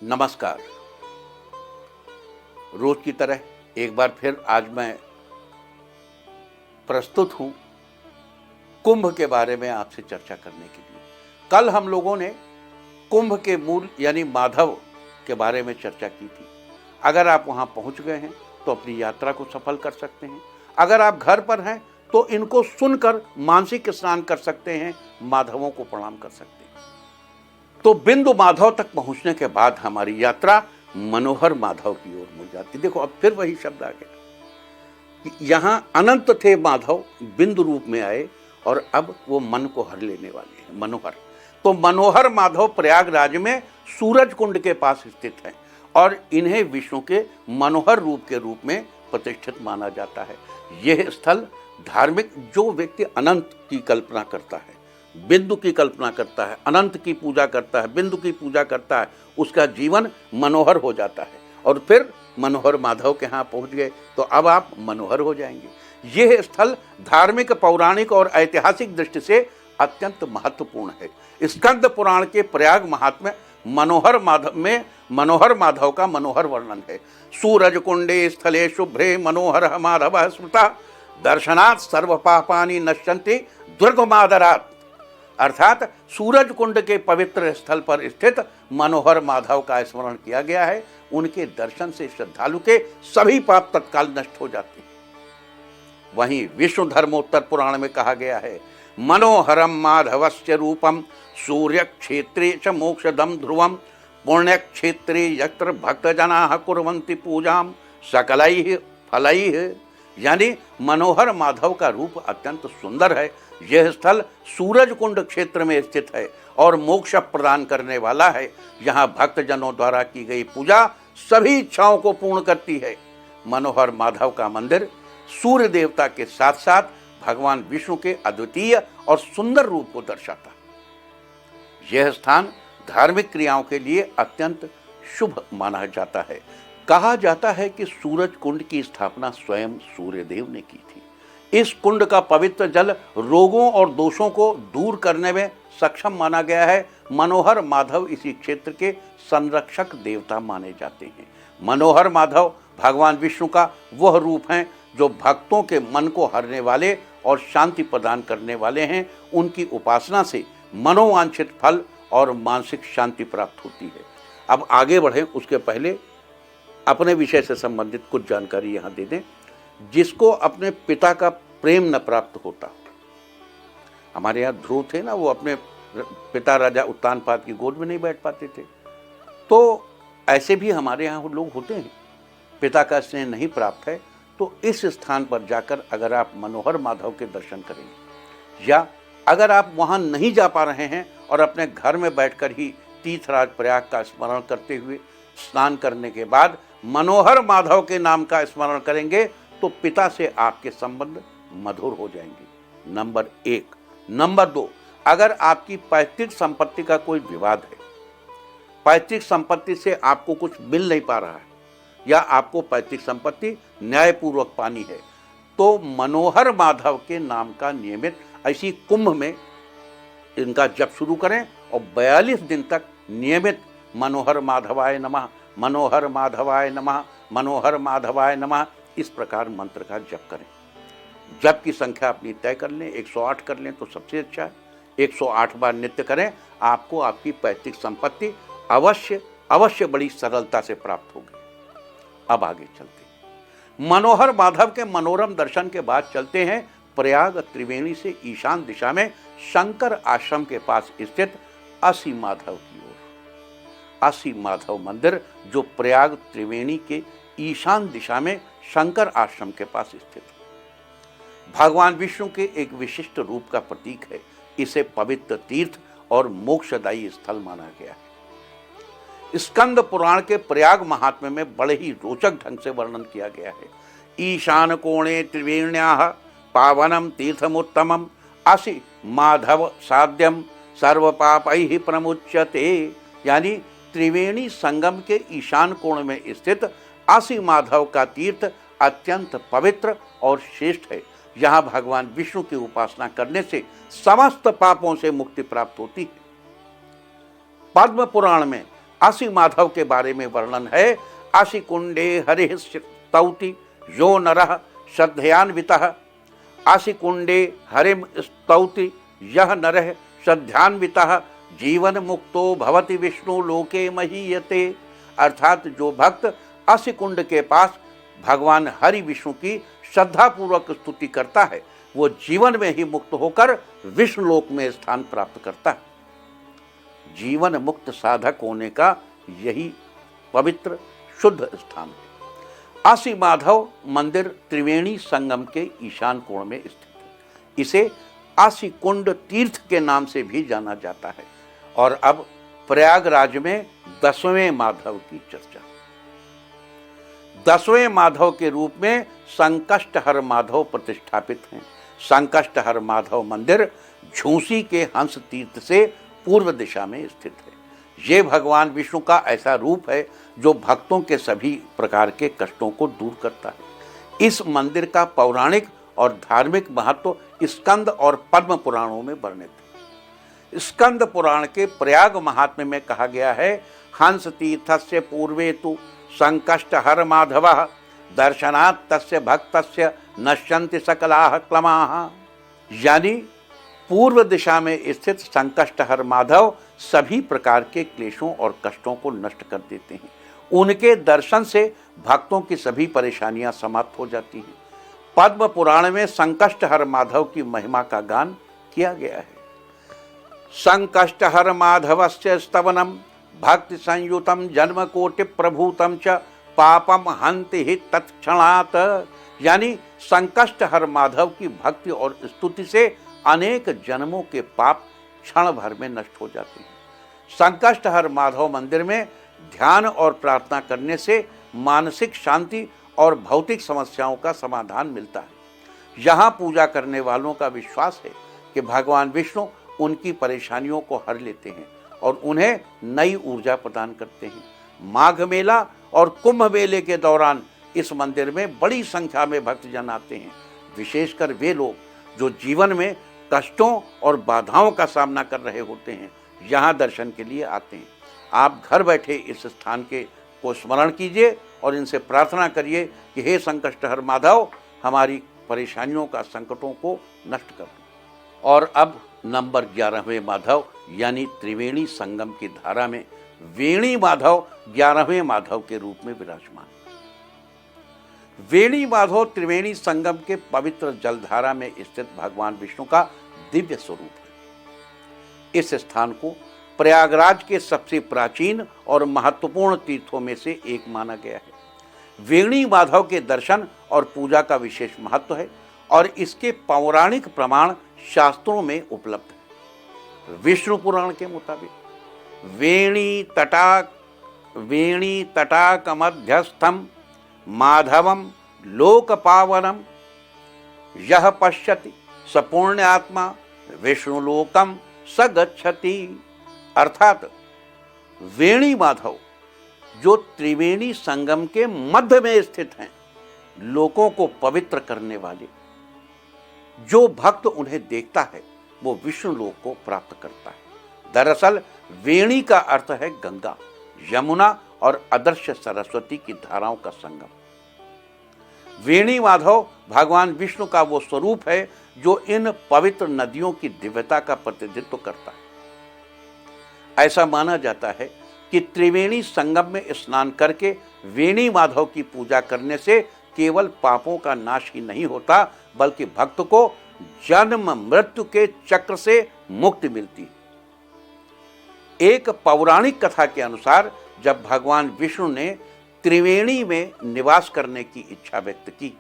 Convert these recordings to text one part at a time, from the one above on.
नमस्कार। रोज की तरह एक बार फिर आज मैं प्रस्तुत हूं कुंभ के बारे में आपसे चर्चा करने के लिए। कल हम लोगों ने कुंभ के मूल यानी माधव के बारे में चर्चा की थी। अगर आप वहां पहुंच गए हैं तो अपनी यात्रा को सफल कर सकते हैं। अगर आप घर पर हैं तो इनको सुनकर मानसिक स्नान कर सकते हैं, माधवों को प्रणाम कर सकते हैं। तो बिंदु माधव तक पहुंचने के बाद हमारी यात्रा मनोहर माधव की ओर मुड़ जाती। देखो अब फिर वही शब्द आ गया। यहां अनंत थे माधव, बिंदु रूप में आए और अब वो मन को हर लेने वाले हैं, मनोहर। तो मनोहर माधव प्रयागराज में सूरज कुंड के पास स्थित है और इन्हें विष्णु के मनोहर रूप के रूप में प्रतिष्ठित माना जाता है। यह स्थल धार्मिक, जो व्यक्ति अनंत की कल्पना करता है, बिंदु की कल्पना करता है, अनंत की पूजा करता है, बिंदु की पूजा करता है, उसका जीवन मनोहर हो जाता है। और फिर मनोहर माधव के यहाँ पहुंच गए तो अब आप मनोहर हो जाएंगे। यह स्थल धार्मिक, पौराणिक और ऐतिहासिक दृष्टि से अत्यंत महत्वपूर्ण है। स्कंद पुराण के प्रयाग महात्म्य मनोहर माधव का मनोहर वर्णन है। सूरज कुंडे स्थले शुभ्रे मनोहर माधव स्मृता दर्शनात् सर्व पापानि नश्यन्ति दुर्गमादरात्। अर्थात सूरज कुंड के पवित्र स्थल पर स्थित मनोहर माधव का स्मरण किया गया है। उनके दर्शन से श्रद्धालु के सभी पाप तत्काल नष्ट हो जाते हैं। वहीं विष्णु धर्मोत्तर पुराण में कहा गया है, मनोहरम माधवस्य रूपम सूर्य क्षेत्रे च मोक्षदम ध्रुवम पुण्य क्षेत्रे यत्र भक्तजनाः कुर्वन्ति पूजाम सकलैः फलैः। यानी मनोहर माधव का रूप अत्यंत सुंदर है। यह स्थल सूरज कुंड क्षेत्र में स्थित है और मोक्ष प्रदान करने वाला है। यहाँ भक्तजनों द्वारा की गई पूजा सभी इच्छाओं को पूर्ण करती है। मनोहर माधव का मंदिर सूर्य देवता के साथ साथ भगवान विष्णु के अद्वितीय और सुंदर रूप को दर्शाता है। यह स्थान धार्मिक क्रियाओं के लिए अत्यंत शुभ माना जाता है। कहा जाता है कि सूरज कुंड की स्थापना स्वयं सूर्यदेव ने की थी। इस कुंड का पवित्र जल रोगों और दोषों को दूर करने में सक्षम माना गया है। मनोहर माधव इसी क्षेत्र के संरक्षक देवता माने जाते हैं। मनोहर माधव भगवान विष्णु का वह रूप हैं जो भक्तों के मन को हरने वाले और शांति प्रदान करने वाले हैं। उनकी उपासना से मनोवांछित फल और मानसिक शांति प्राप्त होती है। अब आगे बढ़ें उसके पहले अपने विषय से संबंधित कुछ जानकारी यहाँ दे दें। जिसको अपने पिता का प्रेम न प्राप्त होता, हमारे यहाँ ध्रुव थे ना, वो अपने पिता राजा उत्तानपाद की गोद में नहीं बैठ पाते थे। तो ऐसे भी हमारे यहाँ लोग होते हैं, पिता का स्नेह नहीं प्राप्त है। तो इस स्थान पर जाकर अगर आप मनोहर माधव के दर्शन करेंगे, या अगर आप वहाँ नहीं जा पा रहे हैं और अपने घर में बैठकर ही तीर्थराज प्रयाग का स्मरण करते हुए स्नान करने के बाद मनोहर माधव के नाम का स्मरण करेंगे तो पिता से आपके संबंध मधुर हो जाएंगे। नंबर 1। नंबर 2, अगर आपकी पैतृक संपत्ति का कोई विवाद है, पैतृक संपत्ति से आपको कुछ मिल नहीं पा रहा है, या आपको पैतृक संपत्ति न्यायपूर्वक पानी है, तो मनोहर माधव के नाम का नियमित ऐसी कुंभ में इनका जप शुरू करें और 42 दिन तक नियमित मनोहर माधवाय नमः, मनोहर माधवाय नमः, मनोहर माधवाय नमः, इस प्रकार मंत्र का जप करें। जप की संख्या अपनी तय कर लें, 108 कर लें तो सबसे अच्छा है। 108 बार नित्य करें, आपको आपकी पैतृक संपत्ति अवश्य बड़ी सरलता से प्राप्त होगी। अब आगे चलते हैं। मनोहर माधव के मनोरम दर्शन के बाद चलते हैं प्रयाग त्रिवेणी से ईशान दिशा में शंकर आश्रम के पास स्थित असी माधव की ओर। असी माधव मंदिर जो प्रयाग त्रिवेणी के ईशान दिशा में शंकर आश्रम के पास स्थित है, भगवान विष्णु के एक विशिष्ट रूप का प्रतीक है। इसे पवित्र तीर्थ और मोक्षदायी स्थल माना गया है। स्कंद पुराण के प्रयाग महात्म्य में बड़े ही रोचक ढंग से वर्णन किया गया है। ईशान कोणे त्रिवेण्याः पावनम तीर्थमुत्तमम असि माधव साध्यम सर्व पापैः प्रमुच्यते। यानी त्रिवेणी संगम के ईशान कोण में स्थित असी माधव का तीर्थ अत्यंत पवित्र और श्रेष्ठ है। यहाँ भगवान विष्णु की उपासना करने से समस्त पापों से मुक्ति प्राप्त होती है। पद्म पुराण में आशी माधव के बारे में वर्णन है। आशी कुंडे हरिः स्तौति यो नरः श्रद्धयान्वितः। आशी कुंडे हरिं स्तौति यह नरः श्रद्धान्वितः जीवन मुक्तो भवति विष्णु लोके महीयते। अर्थात जो भक्त आशी कुंड के पास भगवान हरि विष्णु की श्रद्धापूर्वक स्तुति करता है वो जीवन में ही मुक्त होकर विष्णु लोक में स्थान प्राप्त करता है। जीवन मुक्त साधक होने का यही पवित्र शुद्ध स्थान है। आशी माधव मंदिर त्रिवेणी संगम के ईशान कोण में स्थित है। इसे आशी कुंड तीर्थ के नाम से भी जाना जाता है। और अब प्रयागराज में 10वें माधव की चर्चा। 10वें माधव के रूप में संकष्टहर माधव प्रतिष्ठापित हैं। संकष्टहर माधव मंदिर झूसी के हंस तीर्थ से पूर्व दिशा में स्थित है। ये भगवान विष्णु का ऐसा रूप है जो भक्तों के सभी प्रकार के कष्टों को दूर करता है। इस मंदिर का पौराणिक और धार्मिक महत्व स्कंद और पद्म पुराणों में वर्णित है। स्कंद पुराण के प्रयाग महात्म्य में कहा गया है, हंस तीर्थस्य पूर्वे तु संकष्टहर माधवः दर्शनात् तस्य भक्तस्य नश्यन्ति सकलाः क्लमाः। यानी पूर्व दिशा में स्थित संकष्टहर माधव सभी प्रकार के क्लेशों और कष्टों को नष्ट कर देते हैं। उनके दर्शन से भक्तों की सभी परेशानियां समाप्त हो जाती हैं। पद्म पुराण में संकष्टहर माधव की महिमा का गान किया गया है। संकष्टहर माधवस्य स्तवनम भक्ति संयुतम जन्म कोटि प्रभूतम च पापम हन्ति हि तत्क्षणात्। यानी संकष्टहर माधव की भक्ति और स्तुति से अनेक जन्मों के पाप क्षण भर में नष्ट हो जाते हैं। संकष्टहर माधव मंदिर में ध्यान और प्रार्थना करने से मानसिक शांति और भौतिक समस्याओं का समाधान मिलता है। यहाँ पूजा करने वालों का विश्वास है कि भगवान विष्णु उनकी परेशानियों को हर लेते हैं और उन्हें नई ऊर्जा प्रदान करते हैं। माघ मेला और कुंभ मेले के दौरान इस मंदिर में बड़ी संख्या में भक्तजन आते हैं। विशेषकर वे लोग जो जीवन में कष्टों और बाधाओं का सामना कर रहे होते हैं यहाँ दर्शन के लिए आते हैं। आप घर बैठे इस स्थान को स्मरण कीजिए और इनसे प्रार्थना करिए कि हे संकष्टहर माधव हमारी परेशानियों का संकटों को नष्ट कर दो। और अब नंबर 11वें माधव यानी त्रिवेणी संगम की धारा में वेणी माधव 11वें माधव के रूप में विराजमान। वेणी माधव त्रिवेणी संगम के पवित्र जलधारा में स्थित भगवान विष्णु का दिव्य स्वरूप है। इस स्थान को प्रयागराज के सबसे प्राचीन और महत्वपूर्ण तीर्थों में से एक माना गया है। वेणी माधव के दर्शन और पूजा का विशेष महत्व है और इसके पौराणिक प्रमाण शास्त्रों में उपलब्ध है। विष्णु पुराण के मुताबिक वेणी तटाक मध्यस्थम माधवम लोकपावनम यह पश्यति स पुण्यात्मा विष्णुलोकम स गच्छति। अर्थात वेणी माधव जो त्रिवेणी संगम के मध्य में स्थित हैं, लोगों को पवित्र करने वाले, जो भक्त उन्हें देखता है वो विष्णु लोक को प्राप्त करता है। दरअसल वेणी का अर्थ है गंगा, यमुना और अदृश्य सरस्वती की धाराओं का संगम। वेणी माधव भगवान विष्णु का वो स्वरूप है जो इन पवित्र नदियों की दिव्यता का प्रतिनिधित्व करता है। ऐसा माना जाता है कि त्रिवेणी संगम में स्नान करके वेणी माधव की पूजा करने से केवल पापों का नाश ही नहीं होता बल्कि भक्त को जन्म मृत्यु के चक्र से मुक्ति मिलती है। एक पौराणिक कथा के अनुसार जब भगवान विष्णु ने त्रिवेणी में निवास करने की इच्छा व्यक्त की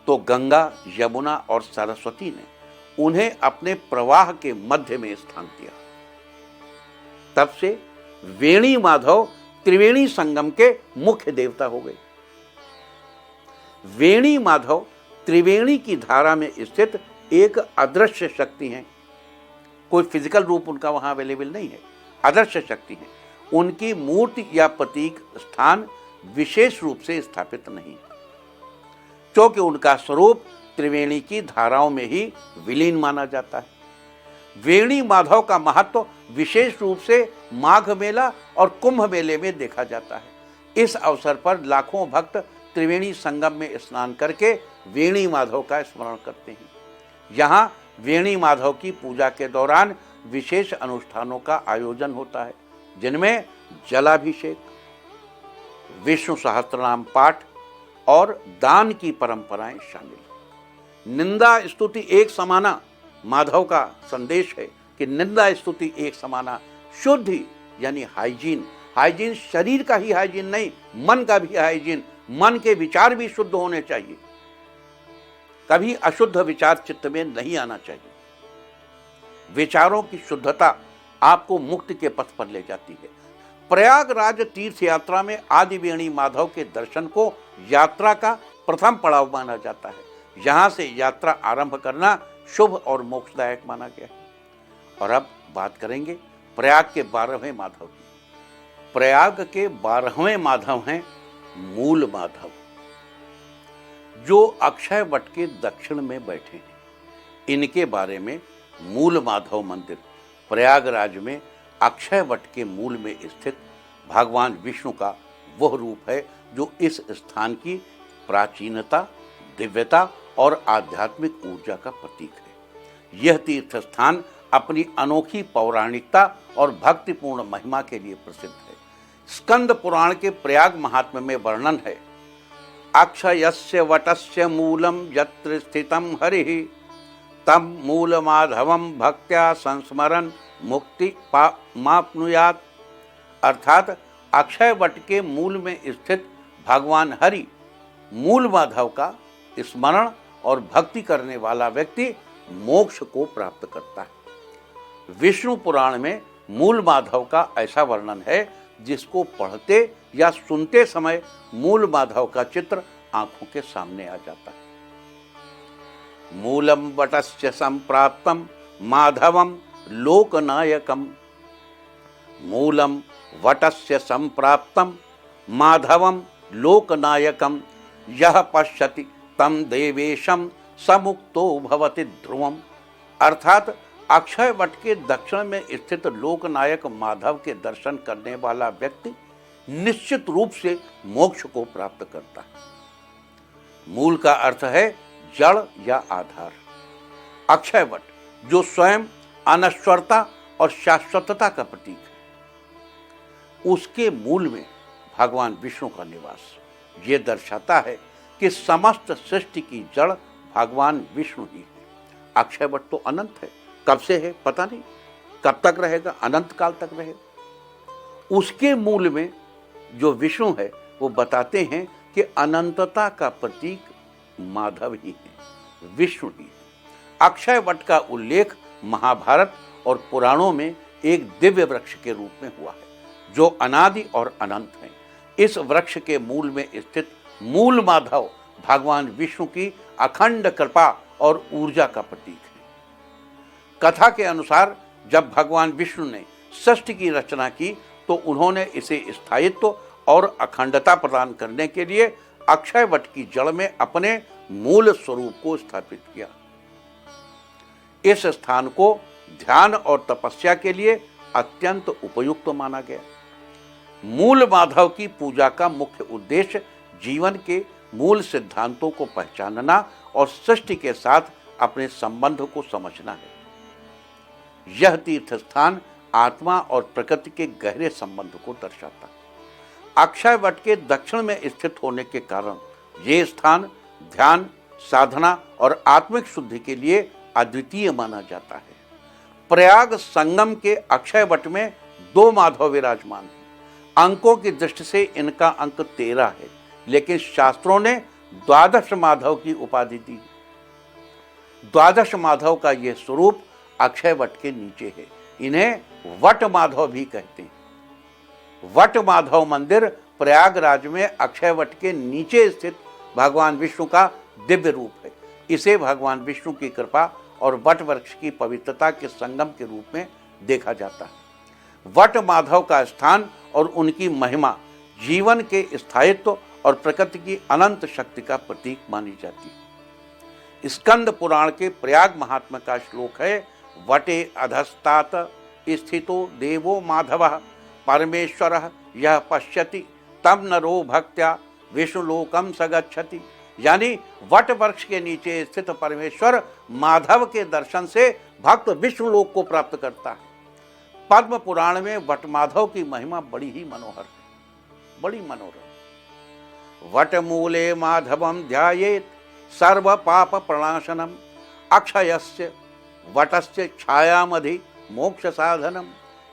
तो गंगा, यमुना और सरस्वती ने उन्हें अपने प्रवाह के मध्य में स्थान दिया। तब से वेणी माधव त्रिवेणी संगम के मुख्य देवता हो गए। वेणी माधव त्रिवेणी की धारा में स्थित एक अदृश्य शक्ति हैं। कोई फिजिकल रूप उनका वहां अवेलेबल नहीं है, अदृश्य शक्ति है। उनकी मूर्ति या प्रतीक स्थान विशेष रूप से स्थापित नहीं, क्योंकि उनका स्वरूप त्रिवेणी की धाराओं में ही विलीन माना जाता है। वेणी माधव का महत्व विशेष रूप से माघ मेला और कुंभ मेले में देखा जाता है। इस अवसर पर लाखों भक्त त्रिवेणी संगम में स्नान करके वेणी माधव का स्मरण करते हैं। यहाँ वेणी माधव की पूजा के दौरान विशेष अनुष्ठानों का आयोजन होता है, जिनमें जलाभिषेक, विष्णु सहस्त्रनाम पाठ और दान की परंपराएं शामिल। निंदा स्तुति एक समाना, माधव का संदेश है कि निंदा स्तुति एक समाना। शुद्धि यानी हाइजीन शरीर का ही हाइजीन नहीं, मन का भी हाइजीन। मन के विचार भी शुद्ध होने चाहिए, कभी अशुद्ध विचार चित्त में नहीं आना चाहिए। विचारों की शुद्धता आपको मुक्ति के पथ पर ले जाती है। प्रयागराज तीर्थ यात्रा में आदि वेणी माधव के दर्शन को यात्रा का प्रथम पड़ाव माना जाता है। यहाँ से यात्रा आरंभ करना शुभ और मोक्षदायक माना गया है। और अब बात करेंगे प्रयाग के 12वें माधव की। प्रयाग के 12वें माधव हैं मूल माधव, जो अक्षय वट के दक्षिण में बैठे हैं। इनके बारे में मूल माधव मंदिर प्रयागराज में अक्षय वट के मूल में स्थित भगवान विष्णु का वह रूप है जो इस स्थान की प्राचीनता, दिव्यता और आध्यात्मिक ऊर्जा का प्रतीक है। यह तीर्थ स्थान अपनी अनोखी पौराणिकता और भक्तिपूर्ण महिमा के लिए प्रसिद्ध है। स्कंद पुराण के प्रयाग महात्म्य में वर्णन है, अक्षयस्य वटस्य मूलम यत्र स्थितं हरिः तम मूल माधवम भक्त्या संस्मरण मुक्ति माप्नुयात्। अर्थात अक्षय वट के मूल में स्थित भगवान हरि मूल माधव का स्मरण और भक्ति करने वाला व्यक्ति मोक्ष को प्राप्त करता है। विष्णु पुराण में मूल माधव का ऐसा वर्णन है जिसको पढ़ते या सुनते समय मूल माधव का चित्र आंखों के सामने आ जाता है। मूलम वटस्य संप्राप्तम माधवम लोकनायकम। मूलम वटस्य संप्राप्तम माधवम लोकनायकम यह पश्यति तम देवेशम समुक्तो भवति ध्रुवम। अर्थात अक्षय वट के दक्षिण में स्थित लोकनायक माधव के दर्शन करने वाला व्यक्ति निश्चित रूप से मोक्ष को प्राप्त करता है। मूल का अर्थ है जड़ या आधार। अक्षय वट जो स्वयं अनश्वरता और शाश्वतता का प्रतीक है, उसके मूल में भगवान विष्णु का निवास ये दर्शाता है कि समस्त सृष्टि की जड़ भगवान विष्णु ही है। अक्षय वट तो अनंत है, कब से है पता नहीं, कब तक रहेगा, अनंत काल तक रहेगा। उसके मूल में जो विष्णु है वो बताते हैं कि अनंतता का प्रतीक माधव ही है, विष्णु ही है। अक्षय वट का उल्लेख महाभारत और पुराणों में एक दिव्य वृक्ष के रूप में हुआ है जो अनादि और अनंत है। इस वृक्ष के मूल में स्थित मूल माधव भगवान विष्णु की अखंड कृपा और ऊर्जा का प्रतीक है। कथा के अनुसार जब भगवान विष्णु ने सृष्टि की रचना की तो उन्होंने इसे स्थायित्व और अखंडता प्रदान करने के लिए अक्षय वट की जड़ में अपने मूल स्वरूप को स्थापित किया। इस स्थान को ध्यान और तपस्या के लिए अत्यंत उपयुक्त माना गया। मूल माधव की पूजा का मुख्य उद्देश्य जीवन के मूल सिद्धांतों को पहचानना और सृष्टि के साथ अपने संबंध को समझना है। यह तीर्थ स्थान आत्मा और प्रकृति के गहरे संबंध को दर्शाता है। अक्षय वट के दक्षिण में स्थित होने के कारण ये स्थान ध्यान, साधना और आत्मिक शुद्धि के लिए अद्वितीय माना जाता है। प्रयाग संगम के अक्षय वट में 2 माधव विराजमान हैं। अंकों की दृष्टि से इनका अंक 13 है, लेकिन शास्त्रों ने 12 माधव की उपाधि दी। 12 माधव का यह स्वरूप अक्षय वट के नीचे है। इन्हें वट माधव भी कहते हैं। वट माधव मंदिर प्रयागराज में अक्षय वट के नीचे स्थित भगवान विष्णु का दिव्य रूप है। इसे भगवान विष्णु की कृपा और वट वृक्ष की पवित्रता के संगम के रूप में देखा जाता है। वट माधव का स्थान और उनकी महिमा जीवन के स्थायित्व और प्रकृति की अनंत शक्ति का प्रतीक मानी जाती है। स्कंद पुराण के प्रयाग महात्म्य का श्लोक है, वटे अधस्तात स्थितो देवो माधवः परमेश्वरः यह पश्यति तम नरो भक्त्या विष्णुलोकम सगच्छति। यानी वट वृक्ष के नीचे स्थित परमेश्वर माधव के दर्शन से भक्त विष्णु लोक को प्राप्त करता है। पद्म पुराण में वट माधव की महिमा बड़ी ही मनोहर है, बड़ी मनोरम। वट मूले माधवम ध्यायेत सर्व पाप प्रणाशनम अक्षयस्य वटस्य छायामधि मोक्ष साधनम।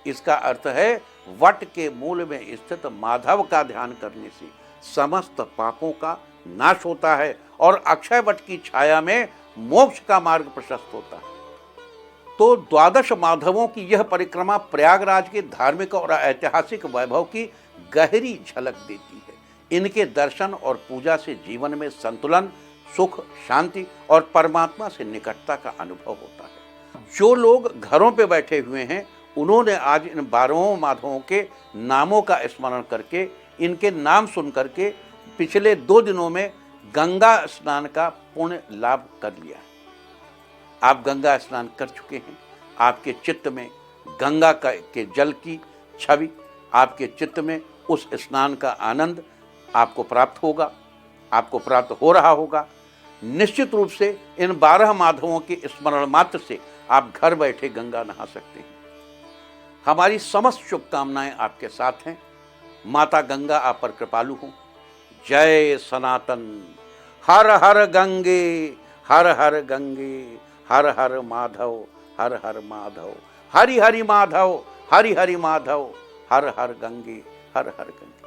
इसका अर्थ है वट के मूल में स्थित माधव का ध्यान करने से समस्त पापों का नाश होता है और अक्षय वट की छाया में मोक्ष का मार्ग प्रशस्त होता है। तो द्वादश माधवों की यह परिक्रमा प्रयागराज के धार्मिक और ऐतिहासिक वैभव की गहरी झलक देती है। इनके दर्शन और पूजा से जीवन में संतुलन, सुख, शांति और परमात्मा से निकटता का अनुभव होता है। जो लोग घरों पे बैठे हुए हैं उन्होंने आज इन 12 माधवों के नामों का स्मरण करके, इनके नाम सुन करके पिछले 2 दिनों में गंगा स्नान का पुण्य लाभ कर लिया है। आप गंगा स्नान कर चुके हैं। आपके चित्त में गंगा के जल की छवि, आपके चित्त में उस स्नान का आनंद आपको प्राप्त होगा, आपको प्राप्त हो रहा होगा। निश्चित रूप से इन 12 माधवों के स्मरण मात्र से आप घर बैठे गंगा नहा सकते हैं। हमारी समस्त शुभकामनाएं आपके साथ हैं। माता गंगा आप पर कृपालु हो। जय सनातन। हर हर गंगे, हर हर गंगे, हर हर माधव, हर हर माधव, हरि हरि माधव, हरि हरि माधव, हर हर गंगे, हर हर गंगे।